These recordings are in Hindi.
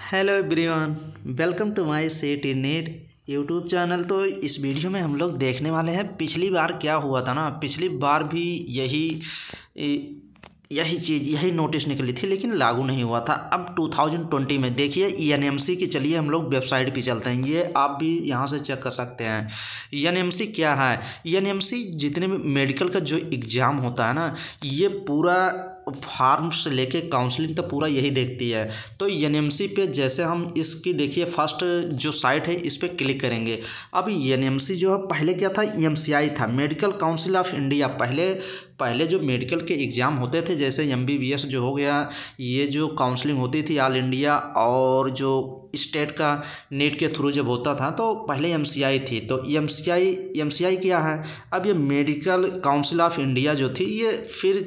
Hello everyone, welcome to my city net YouTube channel. तो इस वीडियो में हम लोग देखने वाले हैं पिछली बार क्या हुआ था ना। पिछली बार भी यही नोटिस निकली थी लेकिन लागू नहीं हुआ था। अब 2020 में देखिए एनएमसी की, चलिए हम लोग वेबसाइट पे चलते हैं, ये आप भी यहाँ से चेक कर सकते हैं। एनएमसी क्या है? एनएमसी जितने भी मेडिकल का जो एग्ज़ाम होता है ना, ये पूरा फार्म से लेके काउंसलिंग तक पूरा यही देखती है। तो एनएमसी पे जैसे हम इसकी देखिए फर्स्ट जो साइट है इस पर क्लिक करेंगे। अब एनएमसी जो है पहले क्या था, एमसीआई था, मेडिकल काउंसिल ऑफ इंडिया। पहले जो मेडिकल के एग्ज़ाम होते थे जैसे एमबीबीएस जो हो गया, ये जो काउंसलिंग होती थी ऑल इंडिया, और जो स्टेट का नीट के थ्रू जब होता था तो पहले एमसीआई थी। तो एमसीआई क्या है? अब ये मेडिकल काउंसिल ऑफ इंडिया जो थी ये फिर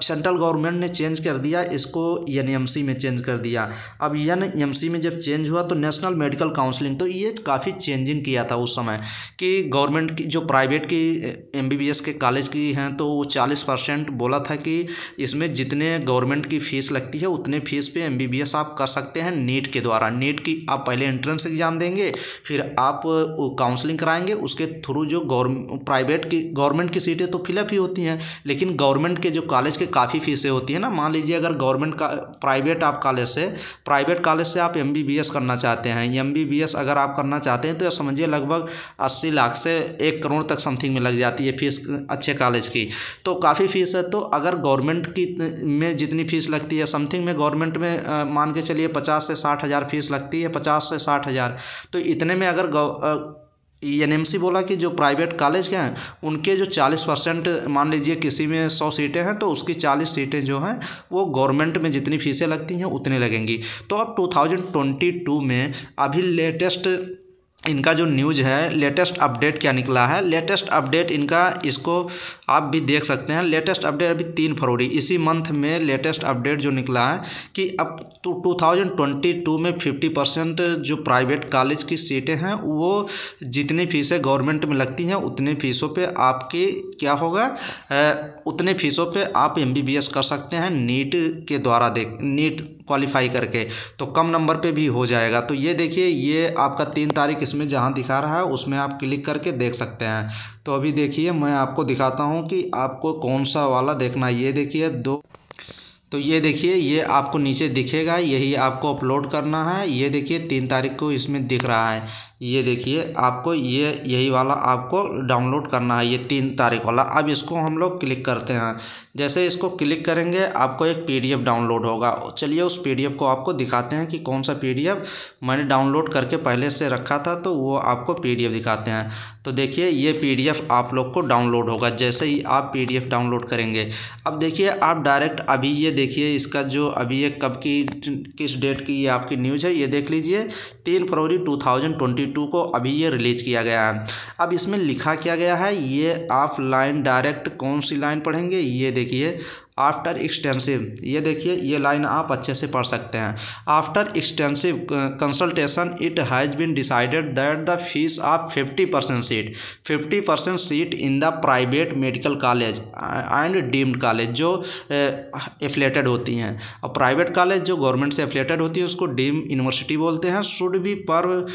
सेंट्रल गवर्नमेंट ने चेंज कर दिया, इसको एनएमसी में चेंज कर दिया। अब एनएमसी में जब चेंज हुआ तो नेशनल मेडिकल काउंसलिंग, तो ये काफ़ी चेंजिंग किया था उस समय कि गवर्नमेंट की जो प्राइवेट की एमबीबीएस के कॉलेज की हैं तो वो 40% बोला था कि इसमें जितने गवर्नमेंट की फ़ीस लगती है उतने फ़ीस पे एमबीबीएस आप कर सकते हैं नीट के द्वारा। नीट की आप पहले एंट्रेंस एग्ज़ाम देंगे, फिर आप काउंसलिंग कराएंगे, उसके थ्रू जो गवर्नमेंट की सीटें तो फिलअप ही होती हैं, लेकिन गवर्नमेंट के जो कॉलेज के काफ़ी फीसें होती हैं ना। मान लीजिए अगर गवर्नमेंट का प्राइवेट कॉलेज से आप एमबीबीएस करना चाहते हैं, एमबीबीएस अगर आप करना चाहते हैं तो समझिए लगभग 80 लाख से 1 करोड़ तक समथिंग में लग जाती है फीस अच्छे कॉलेज की। तो काफ़ी फीस है। तो अगर गवर्नमेंट की में जितनी फीस लगती है समथिंग में, गवर्नमेंट में मान के चलिए 50 से 60 हज़ार फीस लगती है, 50 से 60 हज़ार। तो इतने में अगर एनएमसी बोला कि जो प्राइवेट कॉलेज के हैं उनके जो 40%, मान लीजिए किसी में 100 सीटें हैं तो उसकी 40 सीटें जो हैं वो गवर्नमेंट में जितनी फीसें लगती हैं उतनी लगेंगी। तो अब 2022 में अभी लेटेस्ट इनका जो न्यूज़ है, लेटेस्ट अपडेट क्या निकला है, लेटेस्ट अपडेट इनका, इसको आप भी देख सकते हैं। लेटेस्ट अपडेट अभी 3 फरवरी इसी मंथ में लेटेस्ट अपडेट जो निकला है कि अब 2022 में 50% जो प्राइवेट कॉलेज की सीटें हैं वो जितनी फीसें गवर्नमेंट में लगती हैं उतने फीसों पे आपकी क्या होगा, उतने फीसों पे आप एमबीबीएस कर सकते हैं नीट के द्वारा, नीट क्वालिफाई करके, तो कम नंबर पे भी हो जाएगा। तो ये देखिए, ये आपका 3 तारीख इसमें जहाँ दिखा रहा है उसमें आप क्लिक करके देख सकते हैं। तो अभी देखिए मैं आपको दिखाता हूँ कि आपको कौन सा वाला देखना है। ये देखिए तो ये देखिए, ये आपको नीचे दिखेगा, यही आपको अपलोड करना है। ये देखिए 3 तारीख को इसमें दिख रहा है, ये देखिए आपको यही वाला आपको डाउनलोड करना है, ये 3 तारीख वाला। अब इसको हम लोग क्लिक करते हैं। जैसे इसको क्लिक करेंगे आपको एक पीडीएफ डाउनलोड होगा। चलिए उस पीडीएफ को आपको दिखाते हैं कि कौन सा पीडीएफ मैंने डाउनलोड करके पहले से रखा था, तो वो आपको पीडीएफ दिखाते हैं। तो देखिए ये पीडीएफ आप लोग को डाउनलोड होगा जैसे ही आप पीडीएफ डाउनलोड करेंगे। अब देखिए आप डायरेक्ट अभी ये देखिए इसका जो अभी ये कब की, किस डेट की ये आपकी न्यूज़ है, ये देख लीजिए 3 फरवरी 2022 को अभी ये रिलीज़ किया गया है। अब इसमें लिखा क्या गया है, ये आप लाइन डायरेक्ट कौन सी लाइन पढ़ेंगे, ये देखिए आफ्टर एक्सटेंसिव, ये देखिए ये लाइन आप अच्छे से पढ़ सकते हैं। After extensive consultation it has been decided that the fees of 50% seat in the private medical college and deemed college जो एफिलेटेड होती हैं, और प्राइवेट कॉलेज जो गवर्नमेंट से एफिलेटेड होती है उसको डीम यूनिवर्सिटी बोलते हैं, should be par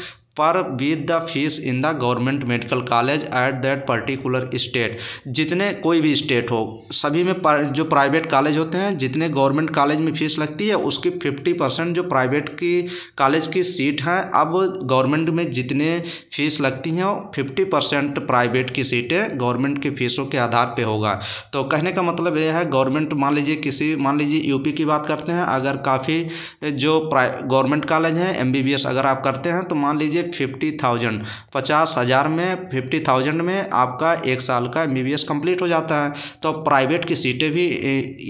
with the fees in the government medical college at that particular state. जितने कोई भी स्टेट हो, सभी में जो प्राइवेट कॉलेज होते हैं जितने गवर्नमेंट कॉलेज में फ़ीस लगती है उसकी 50% जो प्राइवेट की कॉलेज की सीट हैं, अब गवर्नमेंट में जितने फीस लगती हैं 50% प्राइवेट की सीटें गवर्नमेंट की फ़ीसों के आधार पर होगा। तो कहने का मतलब यह है, गवर्नमेंट मान लीजिए यूपी की बात करते हैं, अगर काफ़ी जो गवर्नमेंट कॉलेज हैं एमबीबीएस अगर आप करते हैं तो मान लीजिए 50,000 में 50,000 में आपका 1 साल का एमबीबीएस कंप्लीट हो जाता है। तो प्राइवेट की सीटें भी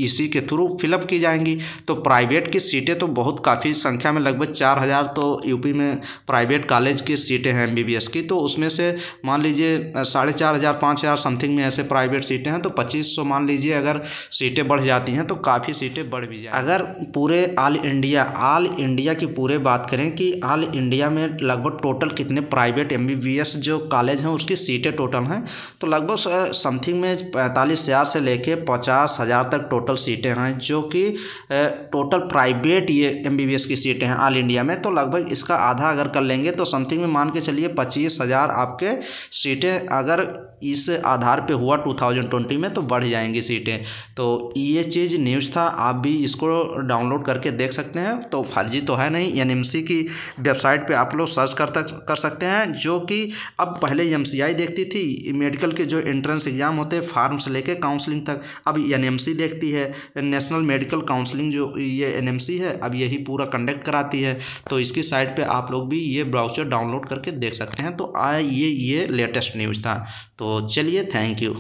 इसी के थ्रू फिलअप की जाएंगी। तो प्राइवेट की सीटें तो बहुत काफ़ी संख्या में, लगभग 4,000 तो यूपी में प्राइवेट कॉलेज की सीटें हैं एमबीबीएस की। तो उसमें से मान लीजिए 4,500 5,000 समथिंग में ऐसे प्राइवेट सीटें हैं, तो 2500 मान लीजिए अगर सीटें बढ़ जाती हैं तो काफ़ी सीटें बढ़ भी जाए। अगर पूरे ऑल इंडिया की पूरे बात करें कि ऑल इंडिया में लगभग लगभग टोटल कितने प्राइवेट MBBS जो कॉलेज हैं उसकी सीटें टोटल हैं, तो लगभग समथिंग में 45,000 से लेके 50,000 तक टोटल सीटें हैं, जो कि टोटल प्राइवेट ये MBBS की सीटें हैं ऑल इंडिया में। तो लगभग इसका आधा अगर कर लेंगे तो समथिंग में मान के चलिए 25,000 आपके सीटें अगर इस आधार पे हुआ 2020 में तो बढ़ जाएंगी सीटें। तो ये चीज़ न्यूज़ था, आप भी इसको डाउनलोड करके देख सकते हैं। तो फर्जी तो है नहीं, NMC की वेबसाइट पे आप लोग सर्च कर सकते हैं, जो कि अब पहले MCI देखती थी मेडिकल के जो एंट्रेंस एग्ज़ाम होते हैं फार्म से लेके काउंसलिंग तक, अब NMC देखती है, नेशनल मेडिकल काउंसलिंग जो ये NMC है अब यही पूरा कंडक्ट कराती है। तो इसकी साइट पे आप लोग भी ये ब्राउज़र डाउनलोड करके देख सकते हैं। तो ये लेटेस्ट न्यूज़ था। तो चलिए, थैंक यू।